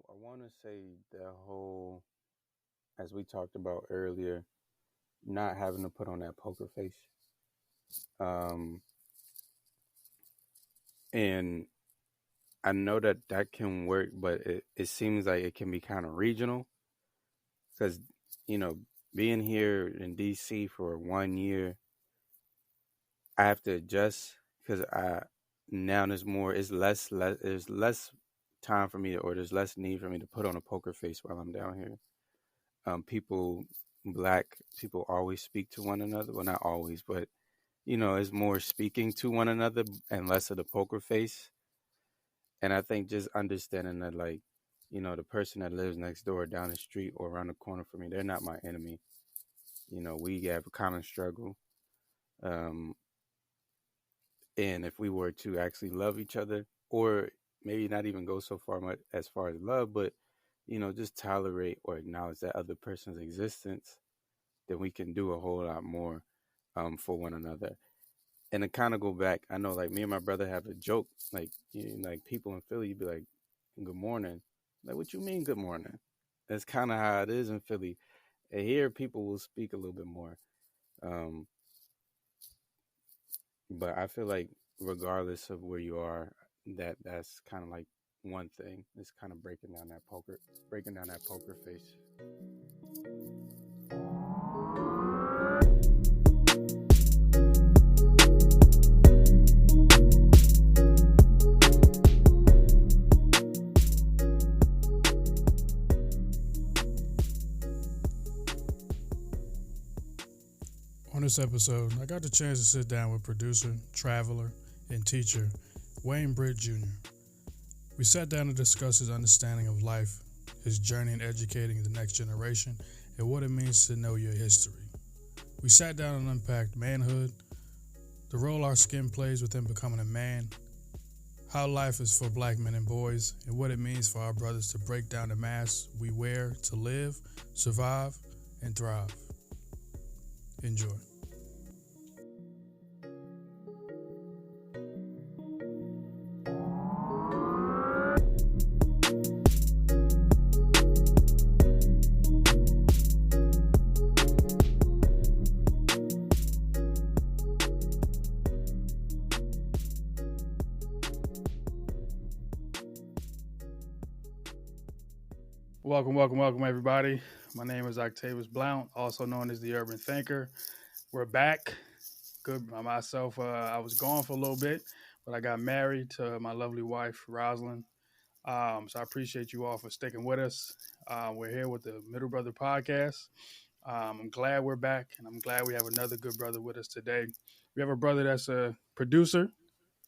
I want to say the whole, as we talked about earlier, not having to put on that poker face. Um, and I know that that can work, but it seems like it can be kind of regional because, you know, being here in DC for 1 year, I have to adjust because now there's less time for me to, or there's less need for me to put on a poker face while I'm down here. Black people always speak to one another. Well, not always, but it's more speaking to one another and less of the poker face. And I think just understanding that, like, the person that lives next door, down the street, or around the corner from me, they're not my enemy. We have a common struggle. Um, and if we were to actually love each other, or maybe not even go so far much as far as love, but just tolerate or acknowledge that other person's existence, then we can do a whole lot more for one another. And to kind of go back, I know, like, me and my brother have a joke, like, like, people in Philly, you'd be like, "Good morning." Like, what you mean, good morning? That's kind of how it is in Philly. And here, people will speak a little bit more. Um, but I feel like, regardless of where you are, that's kind of like one thing. It's kind of breaking down that poker face. On this episode, I got the chance to sit down with producer, traveler, and teacher Wayne Britt Jr. We sat down to discuss his understanding of life, his journey in educating the next generation, and what it means to know your history. We sat down and unpacked manhood, the role our skin plays within becoming a man, how life is for black men and boys, and what it means for our brothers to break down the masks we wear to live, survive, and thrive. Enjoy. Welcome, everybody. My name is Octavius Blount, also known as the Urban Thinker. We're back. Good by myself. I was gone for a little bit, but I got married to my lovely wife, Rosalind. So I appreciate you all for sticking with us. We're here with the Middle Brother Podcast. I'm glad we're back, and I'm glad we have another good brother with us today. We have a brother that's a producer,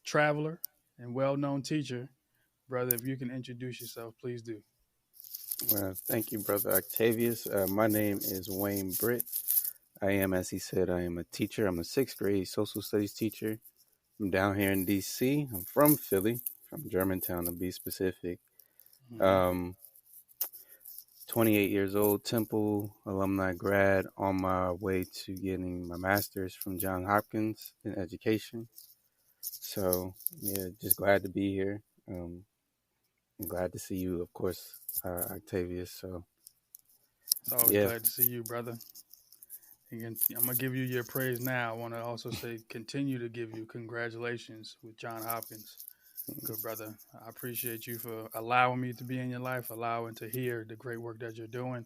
traveler, and well-known teacher. Brother, if you can introduce yourself, please do. Thank you, Brother Octavius. My name is Wayne Britt. I am, as he said, I am a teacher. I'm a sixth grade social studies teacher. I'm down here in D.C. I'm from Philly, from Germantown to be specific. Mm-hmm. 28 years old, Temple alumni grad, on my way to getting my master's from Johns Hopkins in education. So, yeah, just glad to be here. I'm glad to see you, of course, Octavius. So, It's always glad to see you, brother. Again, I'm gonna give you your praise now. I want to also say, continue to give you congratulations with John Hopkins, good brother. I appreciate you for allowing me to be in your life, allowing to hear the great work that you're doing,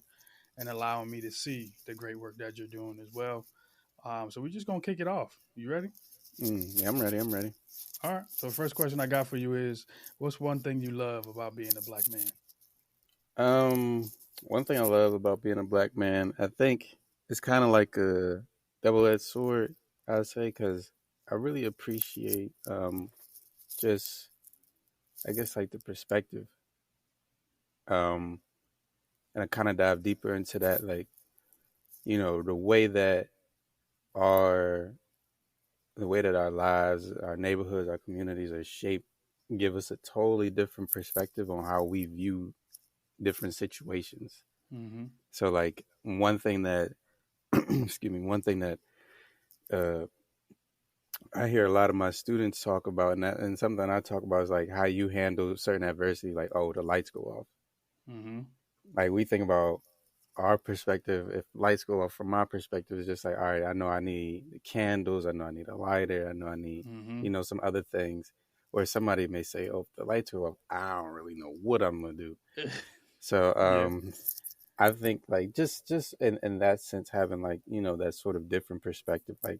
and allowing me to see the great work that you're doing as well. So we're just gonna kick it off. You ready? Yeah, I'm ready. All right. So the first question I got for you is, what's one thing you love about being a black man? One thing I love about being a black man, I think it's kind of like a double-edged sword, I'd say, because I really appreciate just, I guess, like, the perspective. And I kind of dive deeper into that, like, the way that our lives, our neighborhoods, our communities are shaped, give us a totally different perspective on how we view different situations. Mm-hmm. So, like, one thing that I hear a lot of my students talk about, and something I talk about, is like how you handle certain adversity, like, oh, the lights go off. Mm-hmm. Like we think about our perspective, if lights go off from my perspective, it's just like, all right, I know I need candles, I know I need a lighter, I know I need, Mm-hmm. some other things. Where somebody may say, oh, if the lights go off, I don't really know what I'm gonna do. So Yeah. I think like just in that sense, having like, that sort of different perspective, like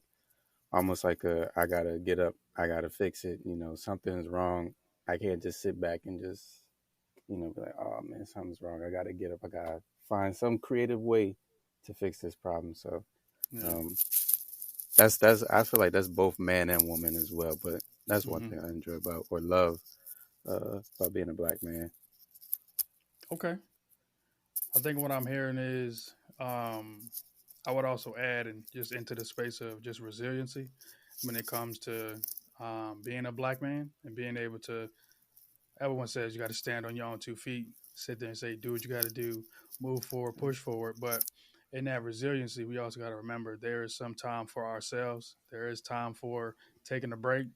almost like I gotta get up, I gotta fix it, something's wrong. I can't just sit back and just, be like, oh man, something's wrong. I gotta get up, I gotta find some creative way to fix this problem. So Yeah. um that's I feel like that's both man and woman as well. But that's one Mm-hmm. thing I enjoy about or love about being a black man. Okay. I think what I'm hearing is I would also add and just into the space of just resiliency when it comes to being a black man and being able to. Everyone says you got to stand on your own 2 feet, sit there and say, do what you got to do, move forward, push forward. But in that resiliency, we also got to remember there is some time for ourselves. There is time for taking a break.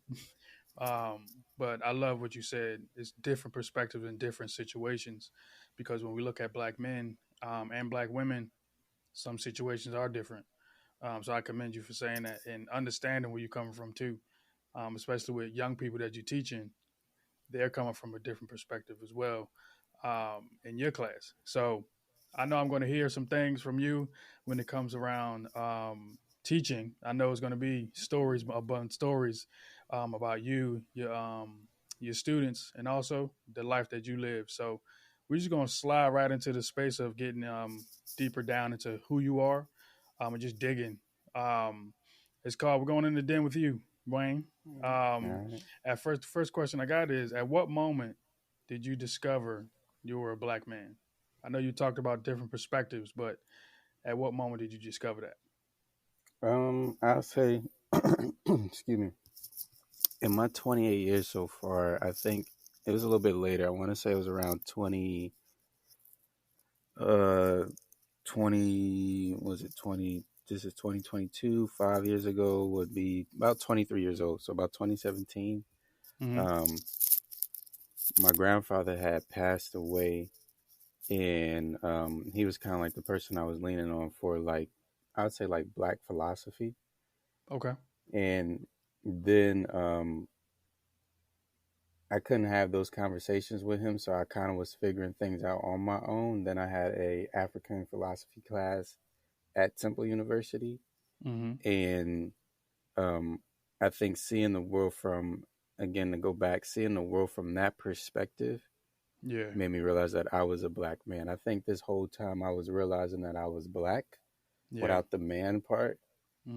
Um, but I love what you said. It's different perspectives in different situations because when we look at black men and black women, some situations are different. So I commend you for saying that and understanding where you're coming from too, especially with young people that you're teaching. They're coming from a different perspective as well in your class. So I know I'm going to hear some things from you when it comes around teaching. I know it's going to be stories, abundant stories about you, your students, and also the life that you live. So we're just going to slide right into the space of getting deeper down into who you are and just digging. Um, it's called "We're Going in the Den with You," Wayne. All Um, right. at first, the first question I got is: at what moment did you discover you were a black man? I know you talked about different perspectives, but at what moment did you discover that? I'll say, excuse me, in my 28 years so far, I think it was a little bit later. I want to say it was around uh, 20, was it 20? This is 2022. 5 years ago would be about 23 years old. So about 2017. Mm-hmm. Um, my grandfather had passed away, and he was kind of like the person I was leaning on for like, I would say like black philosophy. Okay. And then I couldn't have those conversations with him, so I kind of was figuring things out on my own. Then I had a African philosophy class at Temple University, Mm-hmm. and um, I think seeing the world from, again, to go back, seeing the world from that perspective Yeah. made me realize that I was a black man. I think this whole time I was realizing that I was black Yeah. without the man part.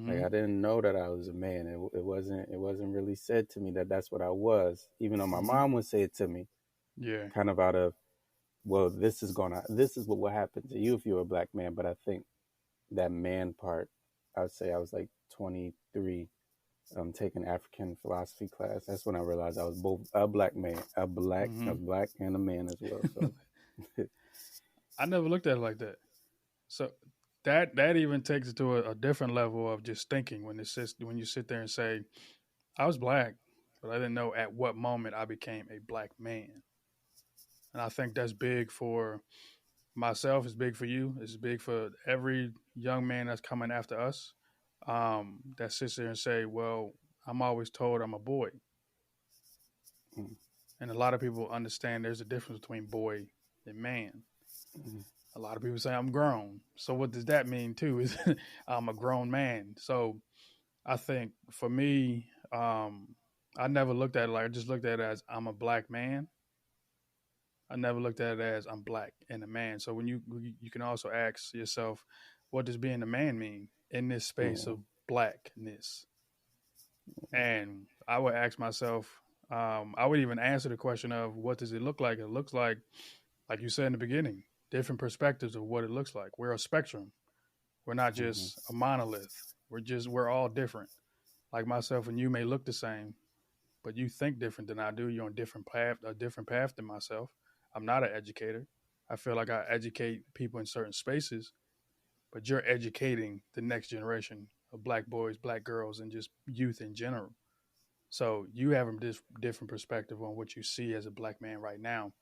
Like Mm-hmm. I didn't know that I was a man. It wasn't really said to me that that's what I was. Even though my Mm-hmm. mom would say it to me, Yeah. kind of out of, well, this is what will happen to you if you're a black man. But I think that man part, I would say I was like 23, taking African philosophy class. That's when I realized I was both a black man, a Mm-hmm. black and a man as well. So, I never looked at it like that. So that even takes it to a different level of just thinking when you sit there and say, I was black, but I didn't know at what moment I became a black man. And I think that's big for myself. It's big for you. It's big for every young man that's coming after us. That sits there and say, "Well, I'm always told I'm a boy," mm, and a lot of people understand there's a difference between boy and man. mm, A lot of people say I'm grown. So what does that mean too? Is I'm a grown man. So I think for me, I never looked at it like I just looked at it as I'm a black man. I never looked at it as I'm black and a man. So when you can also ask yourself, what does being a man mean in this space yeah, of blackness? And I would ask myself, I would even answer the question of what does it look like? It looks like you said in the beginning, different perspectives of what it looks like. We're a spectrum. We're not mm-hmm, just a monolith. We're all different. Like myself and you may look the same, but you think different than I do. You're on a different path than myself. I'm not an educator. I feel like I educate people in certain spaces, but you're educating the next generation of black boys, black girls, and just youth in general. So you have a different perspective on what you see as a black man right now.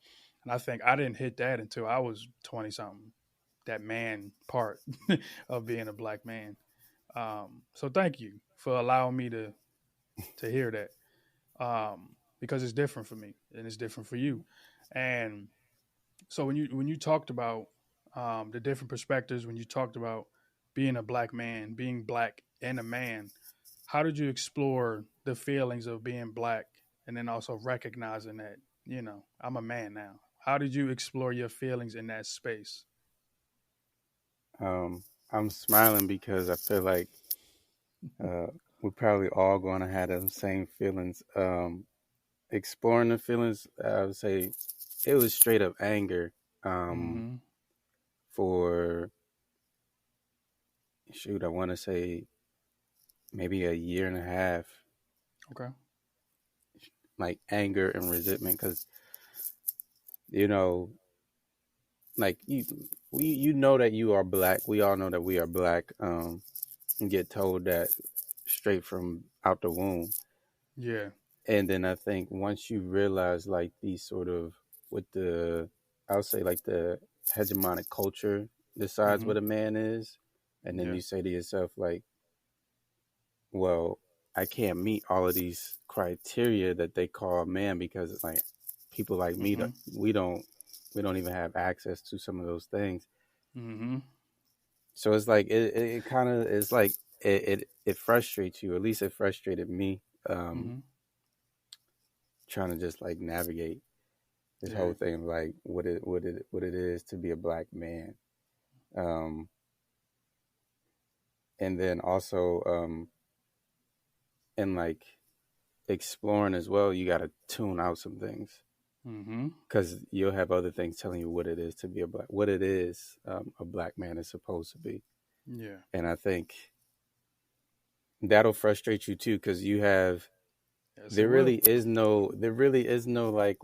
And I think I didn't hit that until I was 20 something. That man part of being a black man. So thank you for allowing me to hear that, because it's different for me and it's different for you. And so when you talked about the different perspectives, when you talked about being a black man, being black and a man, how did you explore the feelings of being black and then also recognizing that I'm a man now? How did you explore your feelings in that space? Um, I'm smiling because I feel like uh, we're probably all going to have the same feelings. Exploring the feelings, I would say it was straight up anger. Um, Mm-hmm. for shoot, I want to say maybe a year and a half, Okay. like anger and resentment, because you know, like you know that you are black. We all know that we are black. And get told that straight from out the womb. Yeah. And then I think once you realize like these sort of with the I would say like the hegemonic culture decides Mm-hmm. what a man is, and then Yeah. you say to yourself like, well, I can't meet all of these criteria that they call a man because it's like people like me Mm-hmm. that we don't even have access to some of those things. Mm-hmm. So it's like it kind of it's like it frustrates you. At least it frustrated me. Mm-hmm. Trying to just like navigate this whole Yeah. thing of like what it is to be a black man. Um, and then also in like exploring as well, you got to tune out some things Mm-hmm. because you'll have other things telling you what it is to be what it is a black man is supposed to be. Yeah. And I think that'll frustrate you too because you have Yes, it there will. really is no like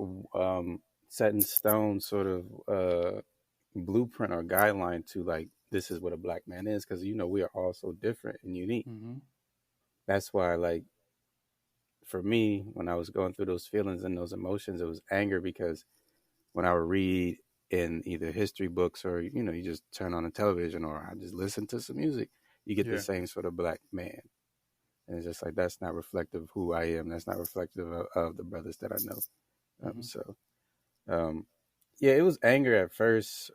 set in stone sort of blueprint or guideline to like this is what a black man is because we are all so different and unique. Mm-hmm. That's why like for me when I was going through those feelings and those emotions it was anger because when I would read in either history books or you just turn on the television or I just listen to some music you get the Yeah. same sort of black man and it's just like that's not reflective of who I am, that's not reflective of the brothers that I know. Mm-hmm. So um yeah, it was anger at first,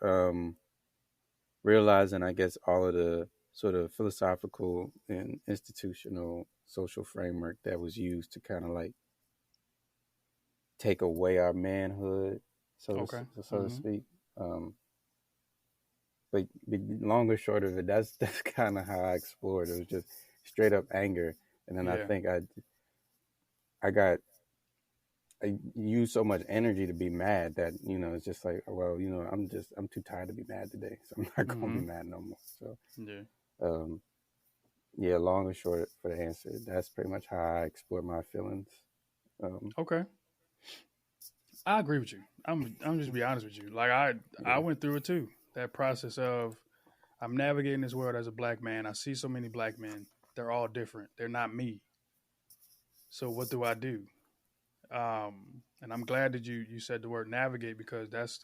realizing, I guess, all of the sort of philosophical and institutional social framework that was used to kind of like take away our manhood, Okay. so to Mm-hmm. speak. Um, but the long or short of it, that's kind of how I explored. It was just straight up anger, and then I Yeah. think I got I used so much energy to be mad that it's just like, well, I'm too tired to be mad today, so I'm not gonna be Mm-hmm. mad no more. So Yeah. um, yeah, long and short for the answer, that's pretty much how I explore my feelings. Um, Okay. I agree with you. I'm just be honest with you. Like I yeah. went through it too. That process of I'm navigating this world as a black man. I see so many black men. They're all different. They're not me. So what do I do? And I'm glad that you said the word navigate because that's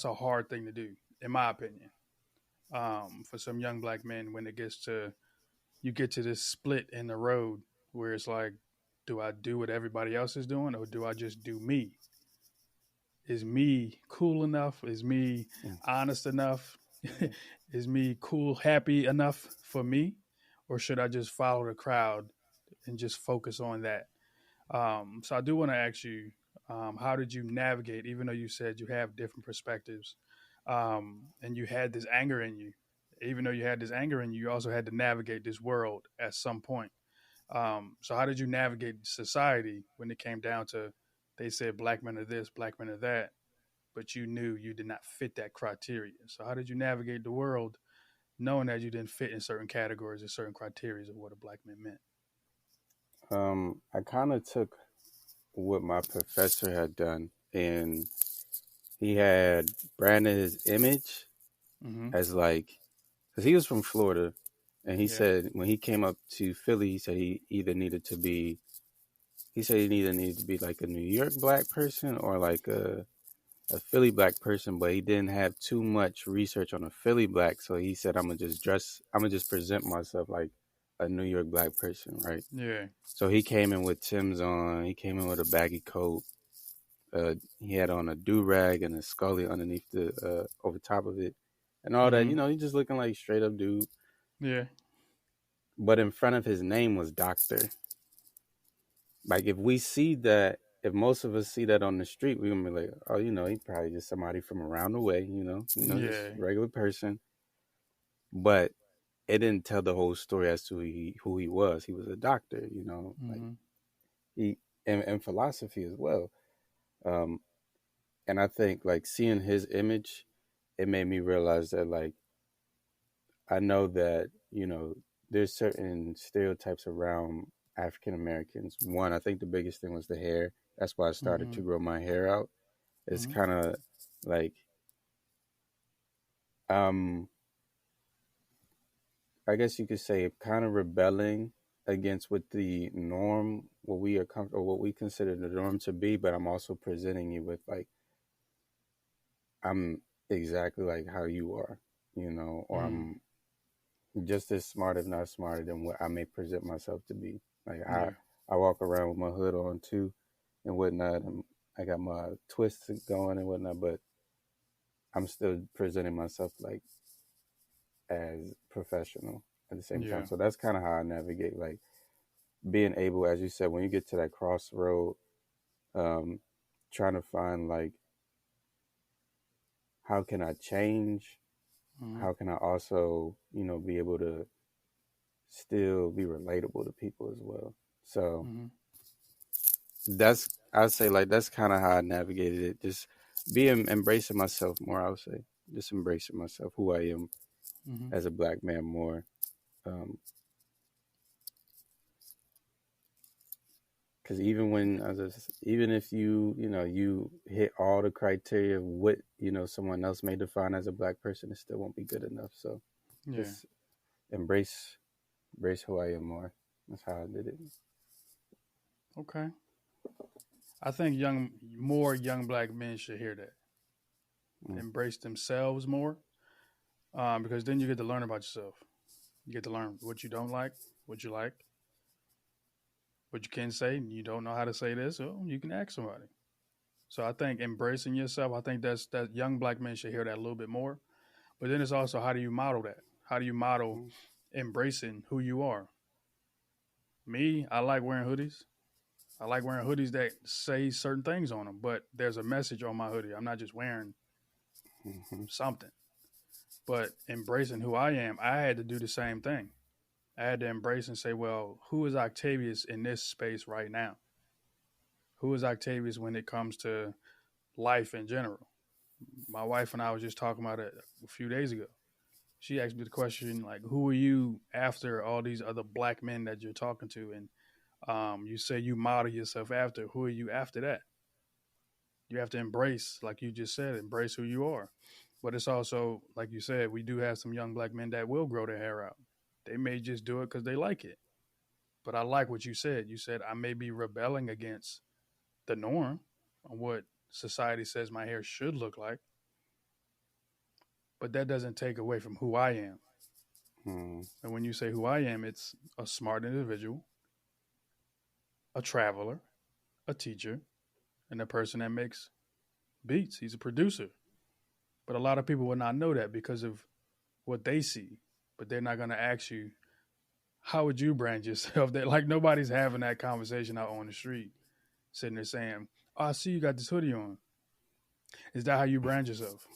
a hard thing to do, in my opinion. For some young black men, when it gets to you get to this split in the road where it's like, do I do what everybody else is doing or do I just do me? Is me cool enough? Is me Mm, honest enough? yeah. Is me cool, happy enough for me? Or should I just follow the crowd and just focus on that? So I do want to ask you, how did you navigate, even though you said you have different perspectives, and you had this anger in you, even though you had this anger in you, you also had to navigate this world at some point. So how did you navigate society when it came down to, they said black men are this, black men are that, but you knew you did not fit that criteria. So how did you navigate the world knowing that you didn't fit in certain categories or certain criteria of what a black man meant? I kind of took what my professor had done, and he had branded his image Mm-hmm. as like, because he was from Florida, and he Yeah. said when he came up to Philly, he said he said he either needed to be like a New York black person or like a a Philly black person, but he didn't have too much research on a Philly black. So he said, I'm gonna just present myself like a New York black person, right? Yeah. So he came in with Tim's on. He came in with a baggy coat. He had on a do rag and a scully underneath the over top of it, and all that. Mm-hmm. He just looking like straight up dude. Yeah. But in front of his name was Doctor. Like if we see that, if most of us see that on the street, we're gonna be like, oh, he probably just somebody from around the way. Just Yeah. regular person. But it didn't tell the whole story as to who he was. He was a doctor. Like Mm-hmm. he and philosophy as well. Um, and I think like seeing his image, it made me realize that like I know that there's certain stereotypes around African Americans. One, I think the biggest thing was the hair. That's why I started Mm-hmm. to grow my hair out. It's Mm-hmm. kind of like um I guess you could say kind of rebelling against what the norm, what we are comfortable, what we consider the norm to be. But I'm also presenting you with like I'm exactly like how you are, or Mm-hmm. I'm just as smart, if not smarter, than what I may present myself to be. Like I, Yeah. I walk around with my hood on too, and whatnot, and I got my twists going and whatnot, but I'm still presenting myself like as professional at the same time. Yeah. So that's kind of how I navigate, like being able, as you said, when you get to that crossroad, um, trying to find like how can I change? Mm-hmm. How can I also, be able to still be relatable to people as well? So Mm-hmm. that's I'd say like that's kind of how I navigated it. Just being embracing myself more. I would say just embracing myself, who I am Mm-hmm. as a black man more. Um, because even when even if you hit all the criteria of what someone else may define as a black person, it still won't be good enough. So Yeah. just embrace embrace who I am more. That's how I did it. Okay. I think more young black men should hear that. Mm, Embrace themselves more, because then you get to learn about yourself. You get to learn what you don't like, what you like, what you can say. And you don't know how to say this, so you can ask somebody. So I think embracing yourself. I think that young black men should hear that a little bit more. But then it's also how do you model that? How do you model mm, embracing who you are? Me, I like wearing hoodies. I like wearing hoodies that say certain things on them, but there's a message on my hoodie. I'm not just wearing mhm, something. But embracing who I am, I had to do the same thing. I had to embrace and say, well, who is Octavius in this space right now? Who is Octavius when it comes to life in general? My wife and I was just talking about it a few days ago. She asked me the question like, "Who are you after all these other black men that you're talking to?" And you say you model yourself after. Who are you after that? You have to embrace, like you just said, embrace who you are. But it's also, like you said, we do have some young black men that will grow their hair out. They may just do it because they like it. But I like what you said. You said I may be rebelling against the norm on what society says my hair should look like, but that doesn't take away from who I am. mm, And when you say who I am, it's a smart individual, a traveler, a teacher, and a person that makes beats. He's a producer. But a lot of people will not know that because of what they see. But they're not going to ask you, how would you brand yourself? That like nobody's having that conversation out on the street, sitting there saying, "Oh, I see you got this hoodie on. Is that how you brand yourself?"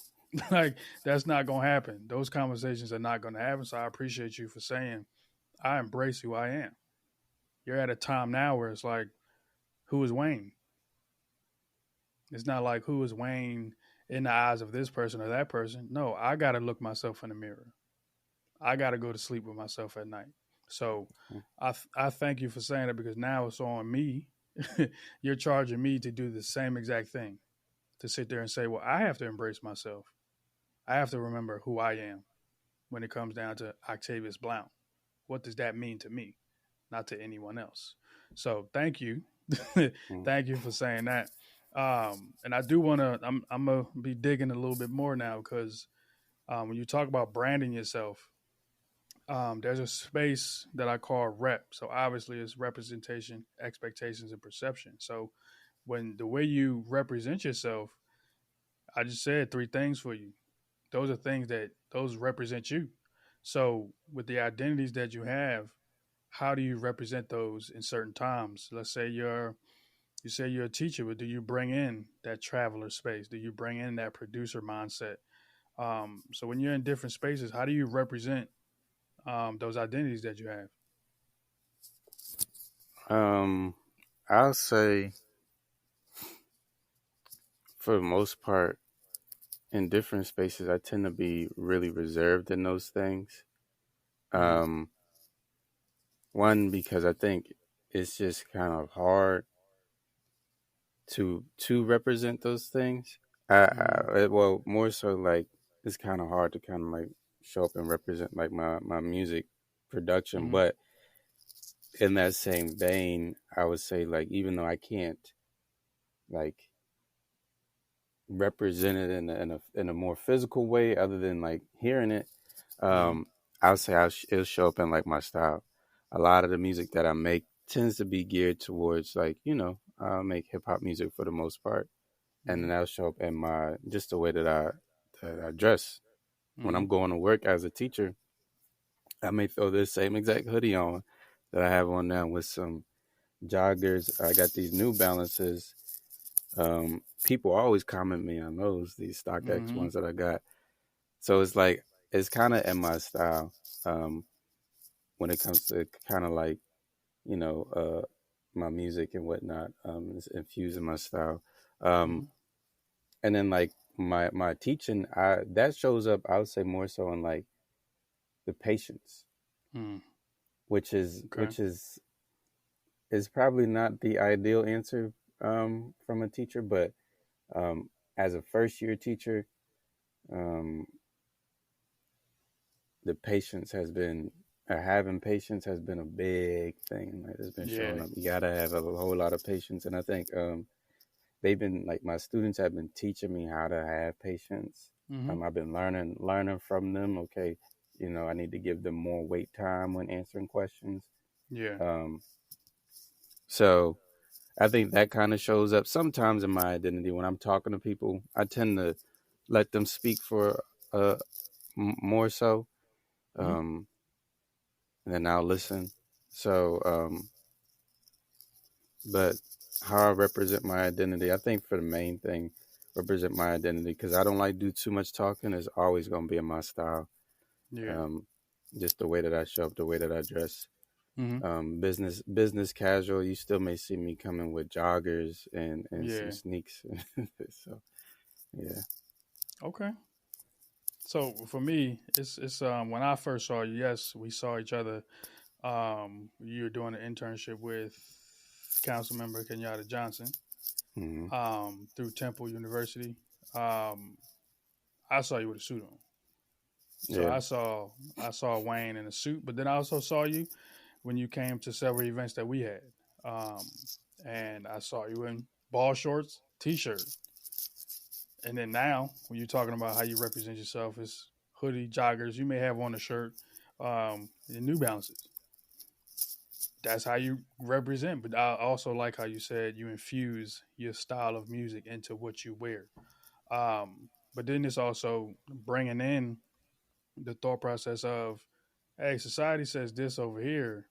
Like that's not gonna happen. Those conversations are not gonna happen. So I appreciate you for saying I embrace who I am. You're at a time now where it's like, who is Wayne? It's not like who is Wayne in the eyes of this person or that person. No, I gotta look myself in the mirror. I gotta go to sleep with myself at night. So mm, I thank you for saying that because now it's on me. You're charging me to do the same exact thing. To sit there and say, well, I have to embrace myself. I have to remember who I am when it comes down to Octavius Blount. What does that mean to me, not to anyone else? So thank you. mm. Thank you for saying that. And I do want to. I'm gonna be digging a little bit more now because when you talk about branding yourself, there's a space that I call rep. So obviously, it's representation, expectations, and perception. So when the way you represent yourself, I just said three things for you. Those are things that those represent you. So with the identities that you have, how do you represent those in certain times? Let's say you say you're a teacher, but do you bring in that traveler space? Do you bring in that producer mindset? So when you're in different spaces, how do you represent those identities that you have? Um, I'll say for the most part, in different spaces, I tend to be really reserved in those things. Mm-hmm. Um, One because I think it's just kind of hard to represent those things. Mm-hmm. Well, more so like it's kind of hard to kind of like show up and represent like my music production. Mm-hmm. But in that same vein, I would say like even though I can't like represent it in a more physical way other than like hearing it, Mm-hmm. um, I'll say it'll show up in like my style. A lot of the music that I make tends to be geared towards like I make hip hop music for the most part, and then Mm-hmm. that'll show up in my just the way that I dress. When Mm-hmm. I'm going to work as a teacher, I may throw this same exact hoodie on that I have on now with some joggers. I got these New Balances. People always comment me on these StockX Mm-hmm. ones that I got. So it's like it's kind of in my style um, when it comes to kind of like you know uh, my music and whatnot. It's infusing my style. Um, Mm-hmm. and then like my teaching, I that shows up. I would say more so in like the patience, Mm-hmm. which is Okay. which is probably not the ideal answer from a teacher, but um, as a first year teacher, um, the patience has been having patience has been a big thing. Like it's been Yeah. showing up. You gotta have a whole lot of patience, and I think they've been like my students have been teaching me how to have patience. Mm-hmm. I've been learning from them. Okay, I need to give them more wait time when answering questions. Yeah. Um, so I think that kind of shows up sometimes in my identity when I'm talking to people. I tend to let them speak for uh, more so, Mm-hmm. um, and then I'll listen. So, but how I represent my identity, I think for the main thing, represent my identity because I don't like do too much talking. Is always gonna be in my style. Yeah. Um, just the way that I show up, the way that I dress. Mm-hmm. Business casual. You still may see me coming with joggers and some Yeah. sneaks. So yeah. Okay. So for me, it's when I first saw you. Yes, we saw each other. You were doing an internship with Councilmember Kenyatta Johnson Mm-hmm. through Temple University. Um, I saw you with a suit on. So Yeah. I saw Wayne in a suit, but then I also saw you when you came to several events that we had, um, and I saw you in ball shorts, t-shirt, and then now when you're talking about how you represent yourself, it's hoodie, joggers. You may have on a shirt, and New Balances. That's how you represent. But I also like how you said you infuse your style of music into what you wear. But then it's also bringing in the thought process of, hey, society says this over here.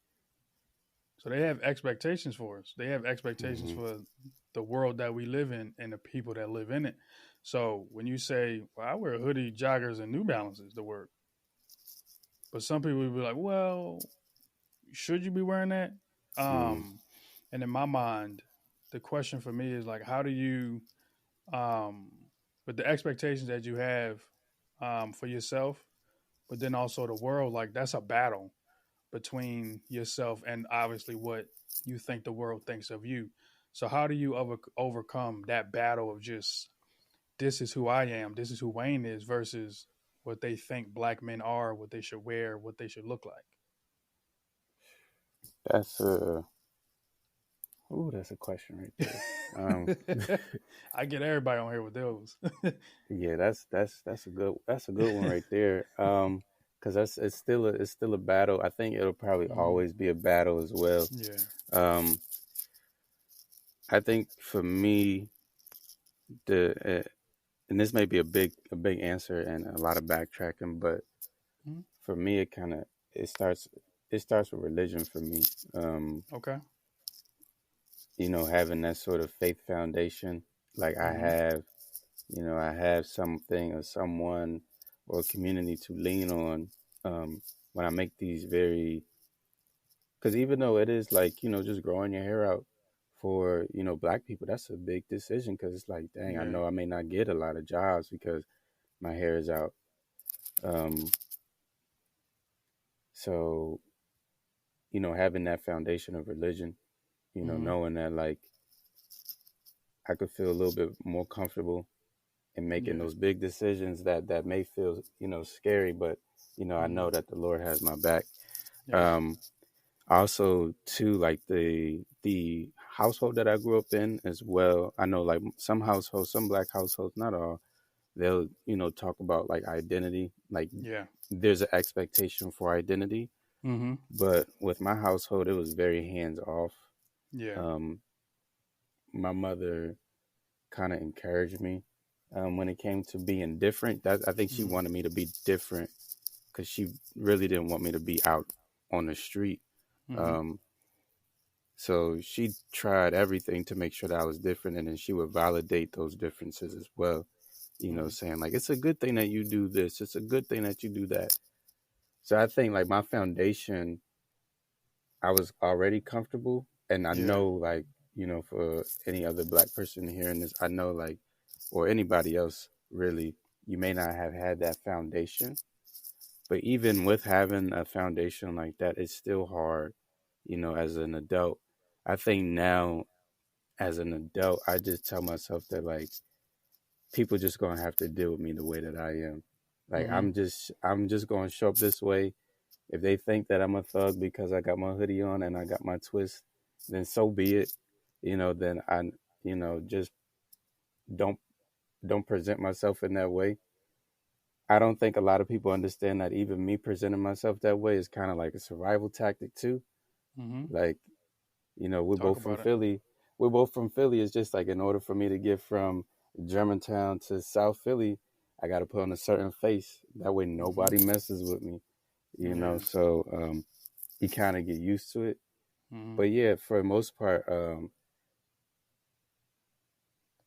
So they have expectations for us. They have expectations Mm-hmm. for the world that we live in and the people that live in it. So when you say, well, I wear hoodie, joggers, and New Balances to work, but some people will be like, well, should you be wearing that? Mm-hmm. Um, and in my mind, the question for me is like, how do you, um, with the expectations that you have for yourself, but then also the world, like that's a battle between yourself and obviously what you think the world thinks of you. So how do you overcome that battle of just this is who I am, this is who Wayne is versus what they think black men are, what they should wear, what they should look like? That's a Ooh, that's a question right there. Um, I get everybody on here with those. yeah, that's a good one right there. Because that's it's still a battle. I think it'll probably Hmm. always be a battle as well. Yeah. Um, I think for me, the and this may be a big answer and a lot of backtracking, but Hmm. for me, it starts it starts with religion for me. Um, Okay. having that sort of faith foundation, like Hmm. I have something or someone or a community to lean on when I make these very, because even though it is like, just growing your hair out for, black people, that's a big decision because it's like, dang, I Yeah. know I may not get a lot of jobs because my hair is out. Um, so, having that foundation of religion, Hmm. knowing that like I could feel a little bit more comfortable in making Yeah. those big decisions that may feel, scary, but, I Hmm. know that the Lord has my back. Yep. Um, Also, too, like the household that I grew up in as well. I know like some households, some black households, not all, they'll, talk about like identity. Like Yeah. there's an expectation for identity. Hmm. But with my household, it was very hands off. Yeah. Um, my mother kind of encouraged me when it came to being different. That I think she Hmm. wanted me to be different because she really didn't want me to be out on the street. Hmm. Um, so she tried everything to make sure that I was different, and then she would validate those differences as well. Hmm. Saying like it's a good thing that you do this, it's a good thing that you do that. So I think like my foundation, I was already comfortable, and I Yeah. know like for any other black person hearing this, I know like or anybody else really, you may not have had that foundation, but even with having a foundation like that, it's still hard, as an adult. I think now as an adult, I just tell myself that like people just gonna have to deal with me the way that I am. Like Hmm. I'm just gonna show up this way. If they think that I'm a thug because I got my hoodie on and I got my twist, then so be it. Then I just don't don't present myself in that way. I don't think a lot of people understand that even me presenting myself that way is kind of like a survival tactic too. Hmm. Like, we're Talk both from about it. Philly. We're both from Philly. It's just like in order for me to get from Germantown to South Philly, I got to put on a certain face. That way Hmm. nobody messes with me, Yeah. So you kind of get used to it. Hmm. But yeah, for the most part,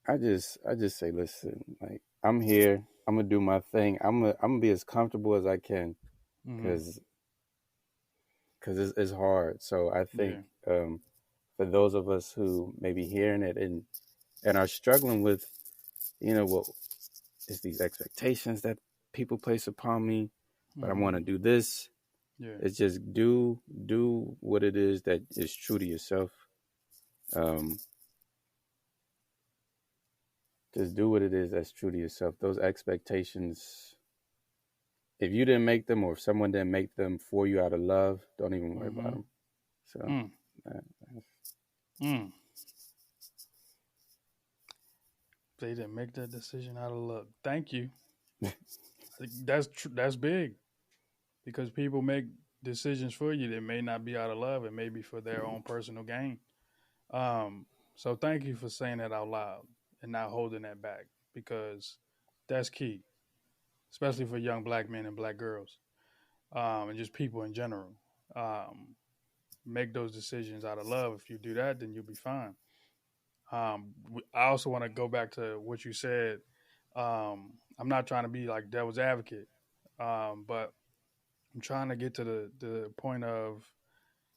I just say, listen, like I'm here. I'm gonna do my thing. I'm gonna be as comfortable as I can, Hmm. cause it's hard. So I think Yeah. for those of us who may be hearing it and are struggling with, well, it's these expectations that people place upon me, but I Hmm. want to do this. Yeah. It's just do what it is that is true to yourself. Um, just do what it is that's true to yourself. Those expectations, if you didn't make them or if someone didn't make them for you out of love, don't even worry about Hmm. them. So, Mm. uh, Mm. They didn't make that decision out of love. Thank you. That's big because people make decisions for you that may not be out of love and maybe for their own personal gain. Um, so thank you for saying that out loud and not holding that back because that's key, especially for young black men and black girls, and just people in general. Um, make those decisions out of love. If you do that, then you'll be fine. I also want to go back to what you said. I'm not trying to be like devil's advocate, but I'm trying to get to the point of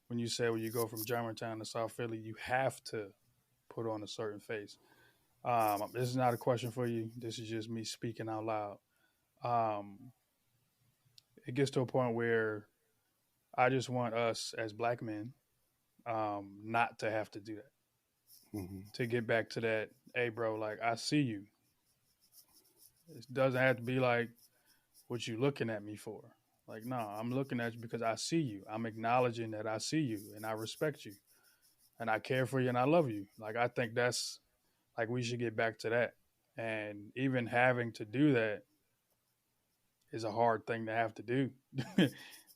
when you say when you go from Germantown to South Philly, you have to put on a certain face. This is not a question for you. This is just me speaking out loud. Um, it gets to a point where I just want us as black men not to have to do that. mhm. To get back to that, hey, bro, like I see you. It doesn't have to be like what you looking at me for. Like, no, I'm looking at you because I see you. I'm acknowledging that I see you and I respect you. and I care for you and I love you. Like I think that's like we should get back to that. And even having to do that is a hard thing to have to do.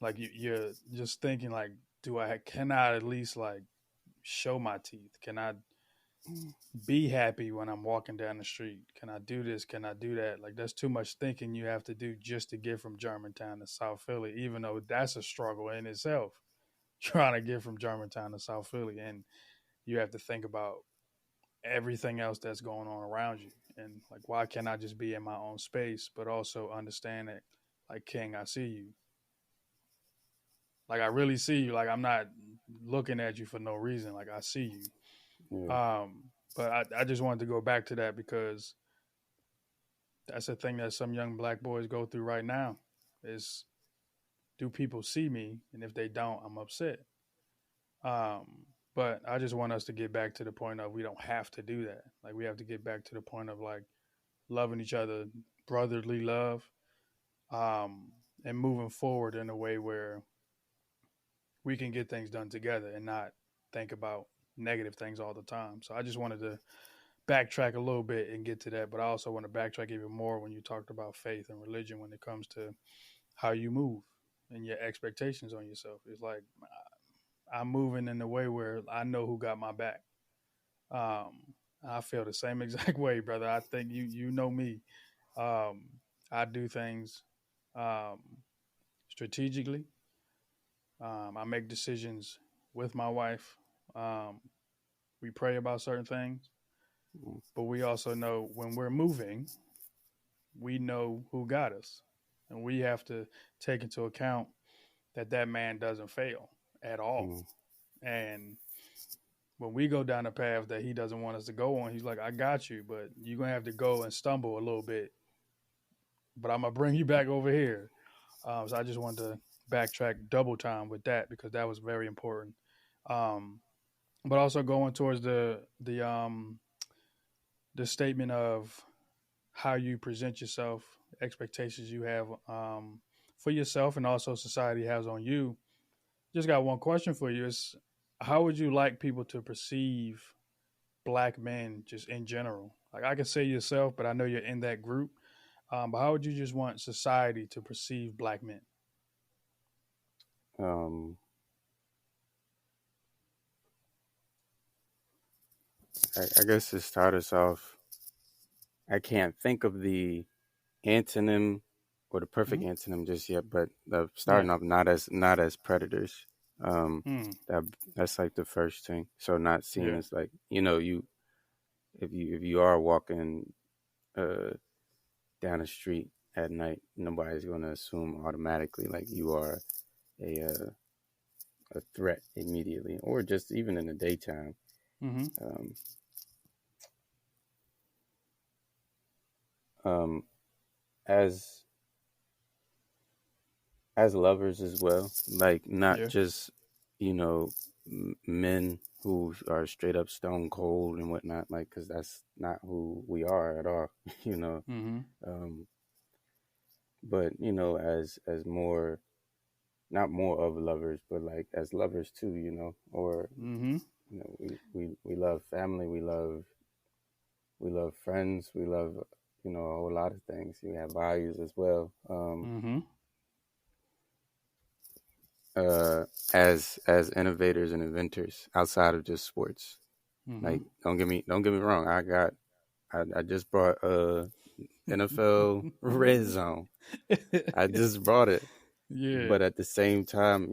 Like you're just thinking like, do I can I at least like show my teeth? Can I be happy when I'm walking down the street? Can I do this? Can I do that? Like that's too much thinking you have to do just to get from Germantown to South Philly, even though that's a struggle in itself. Trying to get from Germantown to South Philly, and you have to think about everything else that's going on around you, and like why can't I just be in my own space, but also understand that, like King, I see you. Like I really see you. Like I'm not looking at you for no reason. Like I see you. Yeah. But I just wanted to go back to that because that's a thing that some young black boys go through right now. Is do people see me? And if they don't, I'm upset. But I just want us to get back to the point of we don't have to do that. Like we have to get back to the point of like loving each other, brotherly love, um, and moving forward in a way where we can get things done together and not think about negative things all the time. So I just wanted to backtrack a little bit and get to that, but I also want to backtrack even more when you talked about faith and religion when it comes to how you move and your expectations on yourself. It's like I'm moving in a way where I know who got my back. Um, I feel the same exact way, brother. I think you know me. Um, I do things um, strategically. I make decisions with my wife. Um, we pray about certain things, Mm. but we also know when we're moving, we know who got us, and we have to take into account that that man doesn't fail at all. Mm. And when we go down the path that he doesn't want us to go on, he's like, "I got you, but you're gonna have to go and stumble a little bit, but I'm gonna bring you back over here." So I just wanted to backtrack double time with that because that was very important. Um, but also going towards the statement of how you present yourself, expectations you have for yourself, and also society has on you. Just got one question for you: Is how would you like people to perceive black men just in general? Like I could say yourself, but I know you're in that group. But how would you just want society to perceive black men? Um, I guess to start us off, I can't think of the antonym or the perfect Mm-hmm. antonym just yet, but Yeah. starting off not as predators. Um, Mm. that that's like the first thing. So not seen Yeah. as like you if you are walking uh down the street at night, nobody's gonna assume automatically like you are a threat immediately, or just even in the daytime. Mm-hmm. Um, um, as as lovers as well, like not Yeah. just you know men who are straight up stone cold and whatnot, like because that's not who we are at all, you know. Mm-hmm. Um, but as more not more of lovers, but like as lovers too, or Mm-hmm. we love family, we love friends, we love a whole lot of things. We have values as well. Mm-hmm. Uh, as innovators and inventors outside of just sports. Mm-hmm. Like don't get me wrong. I just brought NFL Red Zone. I just brought it, Yeah. but at the same time,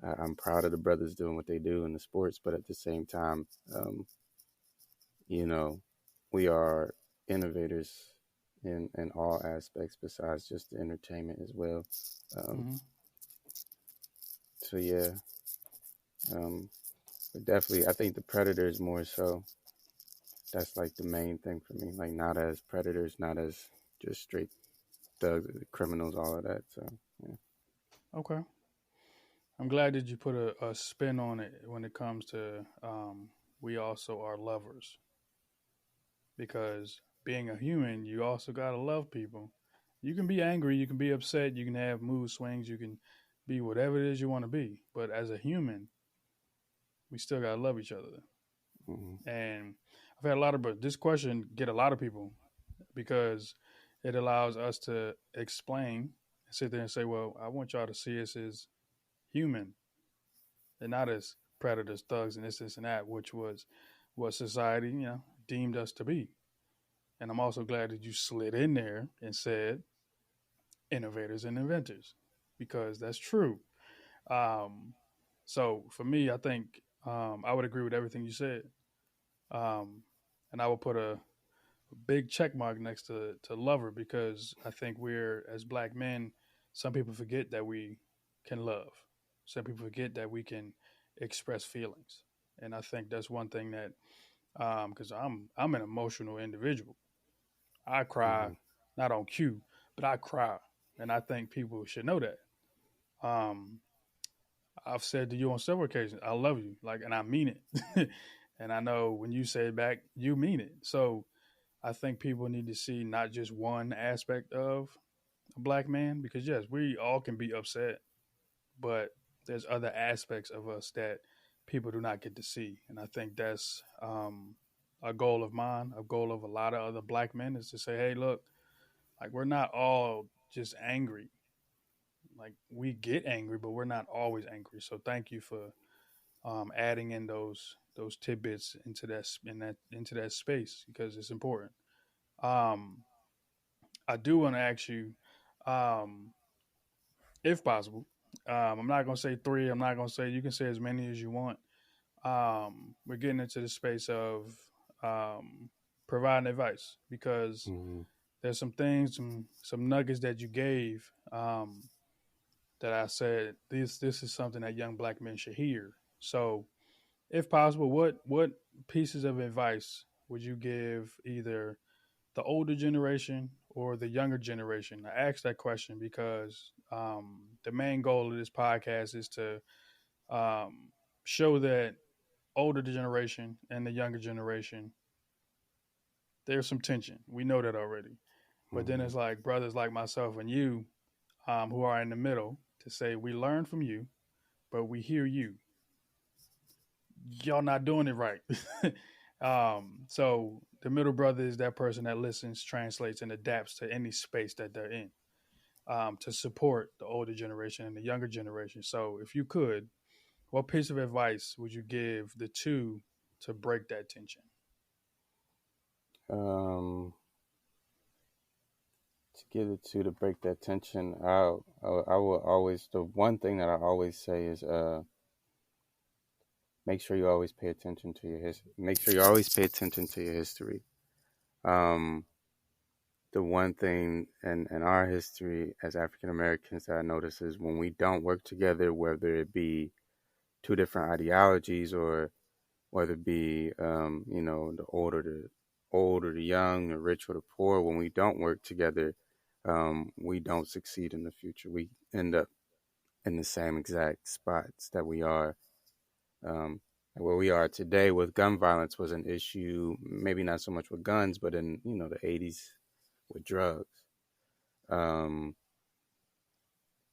I'm proud of the brothers doing what they do in the sports. But at the same time, you know, we are innovators in all aspects besides just the entertainment as well. Um, Mm-hmm. so yeah, um, but definitely, I think the predators more so. That's like the main thing for me. Like not as predators, not as just straight thugs, criminals, all of that. So yeah. Okay. I'm glad that you put a spin on it when it comes to we also are lovers because being a human, you also gotta love people. You can be angry, you can be upset, you can have mood swings, you can be whatever it is you want to be. But as a human, We still gotta love each other. Mm-hmm. And I've had a lot of, but this question get a lot of people because it allows us to explain and sit there and say, well, I want y'all to see us as human and not as predators, thugs, and this and that, which was what society, deemed us to be. And I'm also glad that you slid in there and said innovators and inventors because that's true. Um, so for me, I think I would agree with everything you said. Um, and I would put a big check mark next to lover because I think we're, as black men, some people forget that we can love. Some people forget that we can express feelings. And I think that's one thing that, because I'm an emotional individual. I cry, Mm-hmm. not on cue, but I cry. And I think people should know that. Um, I've said to you on several occasions, I love you, like, and I mean it. And I know when you say it back, you mean it. So I think people need to see not just one aspect of a black man, because yes, we all can be upset, but there's other aspects of us that people do not get to see. And I think that's a goal of mine, a goal of a lot of other black men is to say, hey, look, like we're not all just angry. Like we get angry, but we're not always angry. So thank you for adding in those tidbits into that space because it's important. Um, I do want to ask you, um, if possible. I'm not gonna say three. I'm not gonna say you can say as many as you want. We're getting into the space of um, providing advice because Mm-hmm. there's some things, some nuggets that you gave that I said this is something that young black men should hear. So, if possible, what pieces of advice would you give either the older generation or the younger generation? I asked that question because the main goal of this podcast is to um, show that older generation and the younger generation, there's some tension. We know that already. But then Mm-hmm. it's like brothers like myself and you who are in the middle to say, we learn from you, but we hear you. Y'all not doing it right. So the middle brother is that person that listens, translates, and adapts to any space that they're in to support the older generation and the younger generation. So, if you could, what piece of advice would you give the two to break that tension? Um, to get it to break that tension, I will always the one thing that I always say is make sure you always pay attention to your history. Make sure you always pay attention to your history. Um, the one thing in our history as African Americans that I notice is when we don't work together, whether it be two different ideologies or whether it be the old or the young, the rich or the poor, when we don't work together, we don't succeed in the future. We end up in the same exact spots that we are. Where we are today with gun violence was an issue, maybe not so much with guns, but in the 80s with drugs. Um,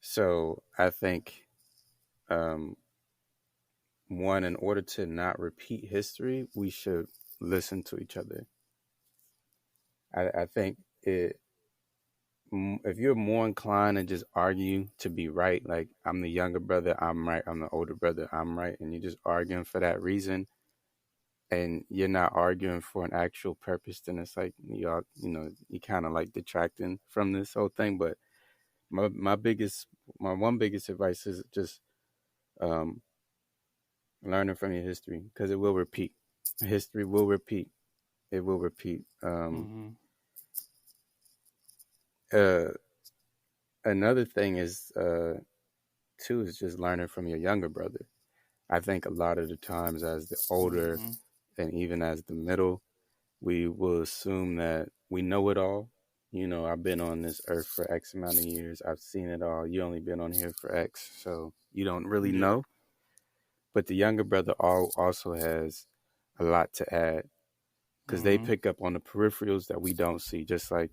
so I think um, one, in order to not repeat history, we should listen to each other. I think if you're more inclined to just argue to be right, like I'm the younger brother, I'm right, I'm the older brother, I'm right, and you're just arguing for that reason, and you're not arguing for an actual purpose, then it's like you kind of like detracting from this whole thing. But my one biggest advice is just um, learning from your history because it will repeat. History will repeat. It will repeat. Mm-hmm. Uh, Another thing is too is just learning from your younger brother. I think a lot of the times as the older Mm-hmm. and even as the middle, we will assume that we know it all. I've been on this earth for X amount of years. I've seen it all. You only been on here for X, so you don't really Yeah. know. But the younger brother also has a lot to add because they Mm-hmm. pick up on the peripherals that we don't see. Just like,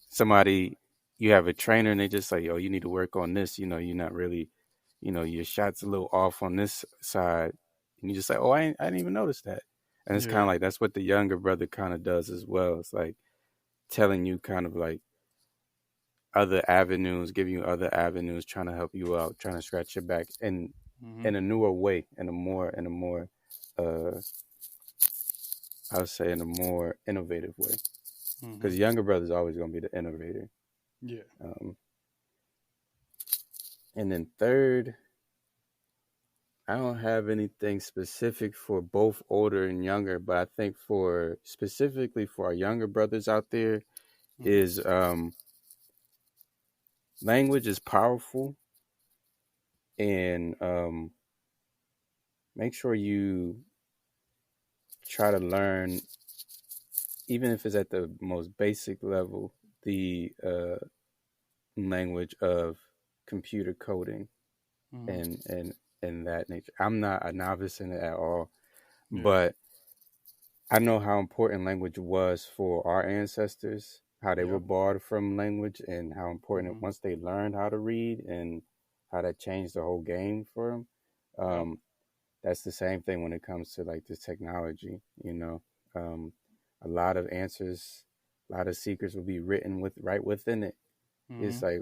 somebody, you have a trainer and they just say, yo, you need to work on this. You're not really, your shot's a little off on this side. and you just like, oh, I didn't even notice that. And it's kind Yeah. of like that's what the younger brother kind of does as well. It's like telling you kind of like other avenues, giving you other avenues, trying to help you out, trying to scratch your back Mm-hmm. in a newer way, in a more uh I would say in a more innovative way. Mm-hmm. Because younger brother's always gonna be the innovator. Yeah. Um, and then third, I don't have anything specific for both older and younger, but I think for specifically for our younger brothers out there Mm-hmm. is language is powerful, and make sure you try to learn, even if it's at the most basic level, the language of computer coding Mm-hmm. and that nature. I'm not a novice in it at all, Yeah. but I know how important language was for our ancestors, how they were Yep. barred from language, and how important Mm-hmm. once they learned how to read and how that changed the whole game for them. Yep. That's the same thing when it comes to like this technology. Um, a lot of answers, a lot of secrets will be written with right within it. Mm-hmm. It's like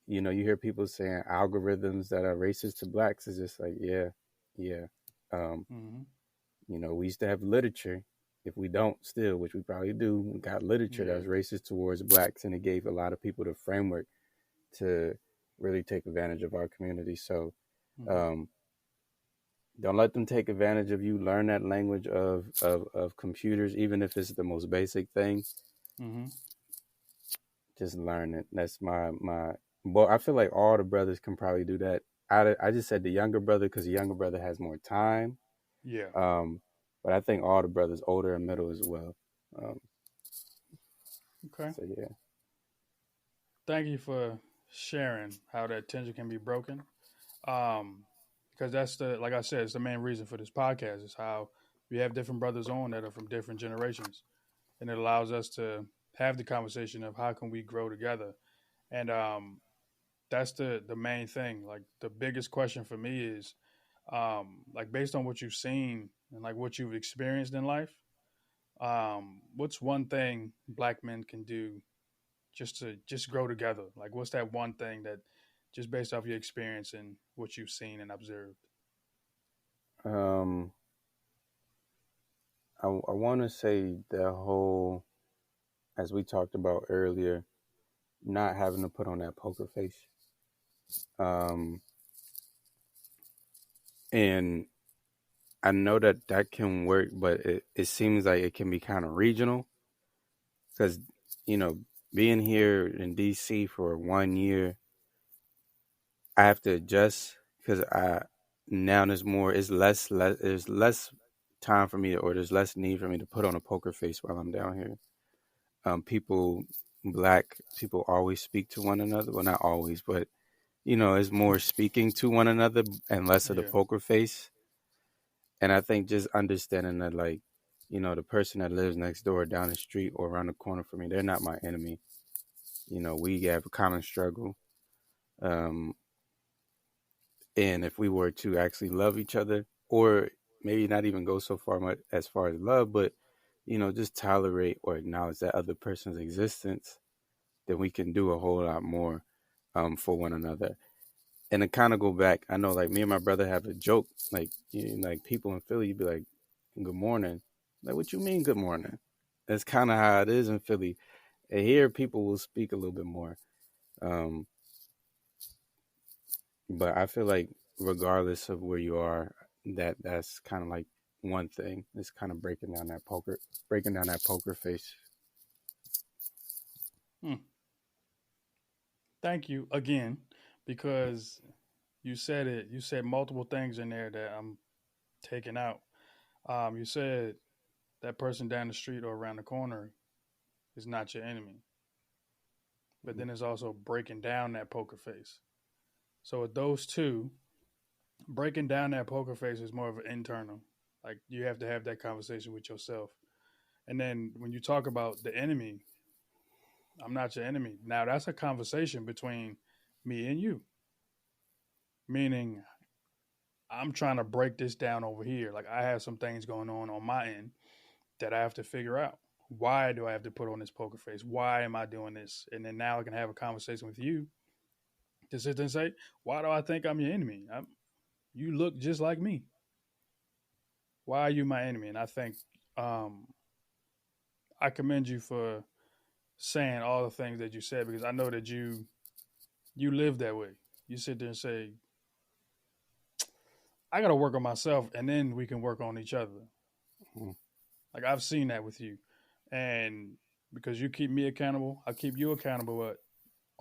you hear people saying algorithms that are racist to blacks. It's just like, yeah, yeah. Um, Mm-hmm. we used to have literature. If we don't still, which we probably do, we got literature that Yeah. was racist towards blacks, and it gave a lot of people the framework to really take advantage of our community. So, Mm-hmm. um, don't let them take advantage of you. Learn that language of computers, even if it's the most basic thing. Mm-hmm. Just learn it. That's my. Well, I feel like all the brothers can probably do that. I just said the younger brother because the younger brother has more time. Yeah. Um, but I think all the brothers, older and middle as well. Um, Okay. so yeah. Thank you for sharing how that tension can be broken. Um, because that's the like I said, it's the main reason for this podcast is how we have different brothers on that are from different generations, and it allows us to have the conversation of how can we grow together. And that's the main thing. Like the biggest question for me is, like based on what you've seen and like what you've experienced in life, what's one thing black men can do just to just grow together? Like, what's that one thing that just based off your experience and what you've seen and observed? Um, I want to say the whole, as we talked about earlier, not having to put on that poker face. Um, and I know that that can work, but it seems like it can be kind of regional because, you know, being here in DC for 1 year, I have to adjust because now there's less time for me or there's less need for me to put on a poker face while I'm down here. People, black people always speak to one another. Well, not always, but it's more speaking to one another and less of the Yeah. poker face. And I think just understanding that, like, the person that lives next door, down the street, or around the corner from me, they're not my enemy. We have a common struggle. Um, and if we were to actually love each other, or maybe not even go so far much as far as love, but just tolerate or acknowledge that other person's existence, then we can do a whole lot more for one another. And to kind of go back, I know like me and my brother have a joke, like like people in Philly, you'd be like, "Good morning," like what you mean, "Good morning"? That's kind of how it is in Philly. And here, people will speak a little bit more, um, but I feel like regardless of where you are, that's kind of like one thing. It's kind of breaking down that poker face. Hmm. Thank you again, because you said it. You said multiple things in there that I'm taking out. You said that person down the street or around the corner is not your enemy, but then it's also breaking down that poker face. So with those two, breaking down that poker face is more of an internal. Like you have to have that conversation with yourself. And then when you talk about the enemy, I'm not your enemy. Now that's a conversation between me and you. Meaning I'm trying to break this down over here. Like I have some things going on my end that I have to figure out. Why do I have to put on this poker face? Why am I doing this? And then now I can have a conversation with you to sit there and say, why do I think I'm your enemy? You look just like me. Why are you my enemy? And I think um, I commend you for saying all the things that you said because I know that you live that way. You sit there and say, I got to work on myself, and then we can work on each other. Mm. Like I've seen that with you, and because you keep me accountable, I keep you accountable. But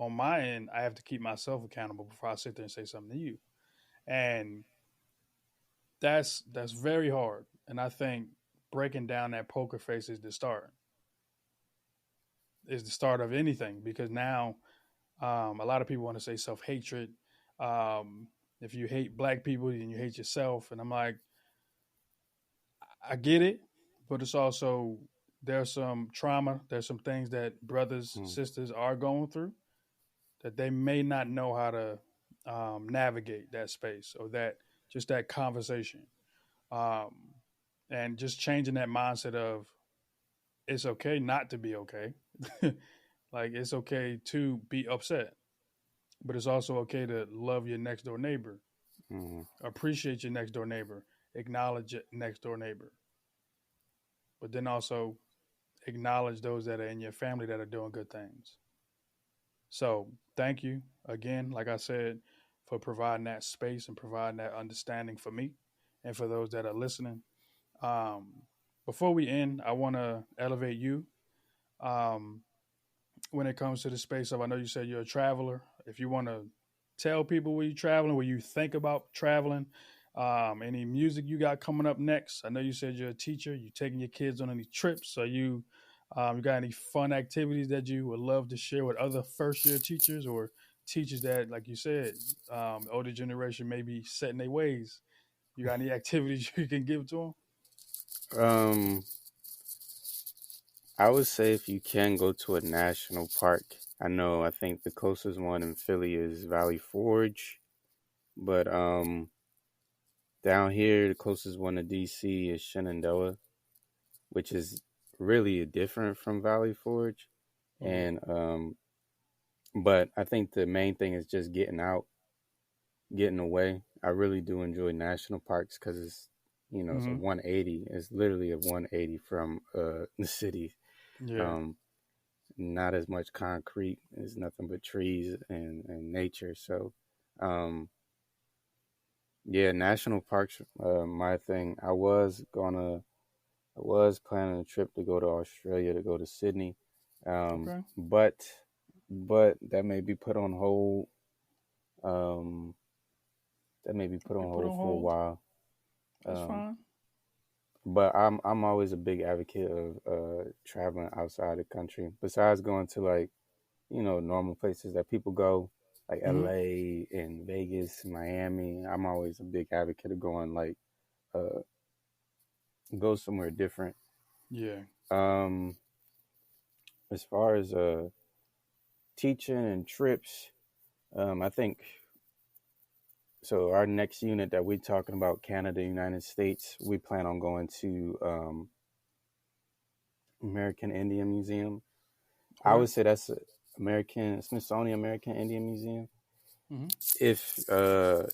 on my end, I have to keep myself accountable before I sit there and say something to you, and that's very hard. And I think breaking down that poker face is the start of anything because now a lot of people want to say self hatred. Um, if you hate black people, then you hate yourself. And I'm like, I get it, but it's also there's some trauma, there's some things that brothers, Mm. sisters are going through that they may not know how to navigate that space or that just that conversation. Um, and just changing that mindset of it's okay not to be okay. Like it's okay to be upset, but it's also okay to love your next door neighbor, Mm. appreciate your next door neighbor, acknowledge your next door neighbor, but then also acknowledge those that are in your family that are doing good things. So thank you again, like I said, for providing that space and providing that understanding for me and for those that are listening. Um, Before we end, I want to elevate you um, when it comes to the space of. I know you said you're a traveler. If you want to tell people where you're traveling, where you think about traveling, any music you got coming up next. I know you said you're a teacher. You taking your kids on any trips? Are you got any fun activities that you would love to share with other first year teachers or teachers that, like you said, older generation may be set in their ways? You got any activities you can give to them? Um, I would say if you can go to a national park. I think the closest one in Philly is Valley Forge, but down here the closest one to DC is Shenandoah, which is really different from Valley Forge. Mm-hmm. And but I think the main thing is just getting out, getting away. I really do enjoy national parks because it's a Mm-hmm. 180. It's literally a 180 from the city. Yeah. Um, Not as much concrete. It's nothing but trees and nature. So, um, yeah, national parks. My thing. I was planning a trip to go to Australia to go to Sydney, Okay. but that may be put on hold. Um, that may be put Be on put hold on for a hold. while. That's Um, fine. but I'm always a big advocate of traveling outside the country. Besides going to like normal places that people go, like Mm-hmm. LA and Vegas, Miami. I'm always a big advocate of going like uh go somewhere different. Yeah. Um as far as teaching and trips, I think so our next unit that we're talking about, Canada, United States, we plan on going to American Indian Museum. I Okay. would say that's American Smithsonian American Indian Museum. Mm-hmm. If I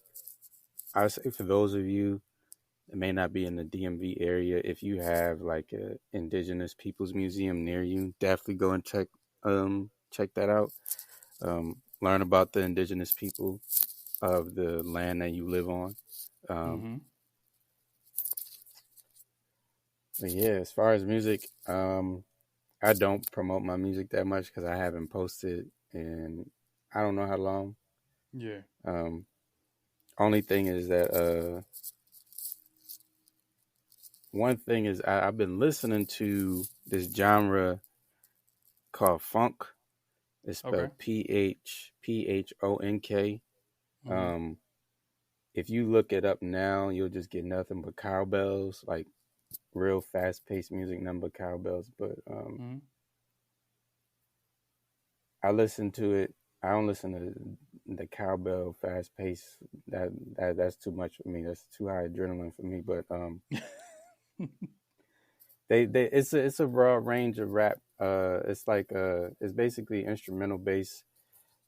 would say for those of you it may not be in the DMV area. If you have like a Indigenous Peoples Museum near you, definitely go and check that out. Learn about the Indigenous people of the land that you live on. Um, Mm-hmm. but yeah, as far as music, I don't promote my music that much because I haven't posted in I don't know how long. Yeah. Um, Only thing is that one thing is I've been listening to this genre called funk. It's Okay. spelled Phphonk. Mm-hmm. Um, if you look it up now, you'll just get nothing but cowbells, like real fast paced music, nothing but cowbells. But Mm-hmm. I listen to it. I don't listen to the cowbell, fast pace. That's too much for me. That's too high adrenaline for me. But they it's a broad range of rap. It's like it's basically instrumental bass.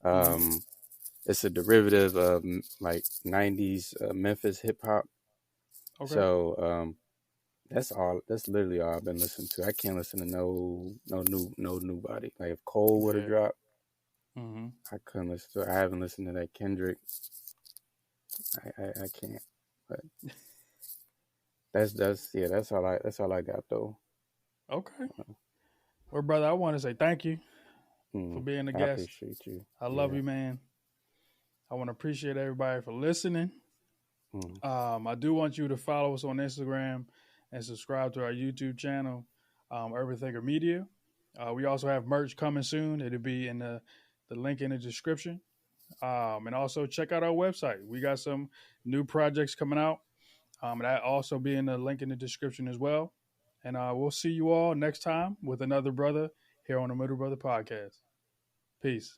Mm-hmm. Um, it's a derivative of like '90s Memphis hip hop. Okay. So that's all. That's literally all I've been listening to. I can't listen to no nobody. Like if Cole would have Yeah. dropped, Mm-hmm. I couldn't listen to it. I haven't listened to that Kendrick. I can't. But that's all I got though. Okay. Well, brother, I want to say thank you for Mm, being a I guest. appreciate you. I love Yeah. you, man. I want to appreciate everybody for listening. Mm, I do want you to follow us on Instagram and subscribe to our YouTube channel, Everythinker Media. We also have merch coming soon. It'll be in the link in the description. And also check out our website. We got some new projects coming out. That also be in the link in the description as well. And we'll see you all next time with another brother here on the Middle Brother Podcast. Peace.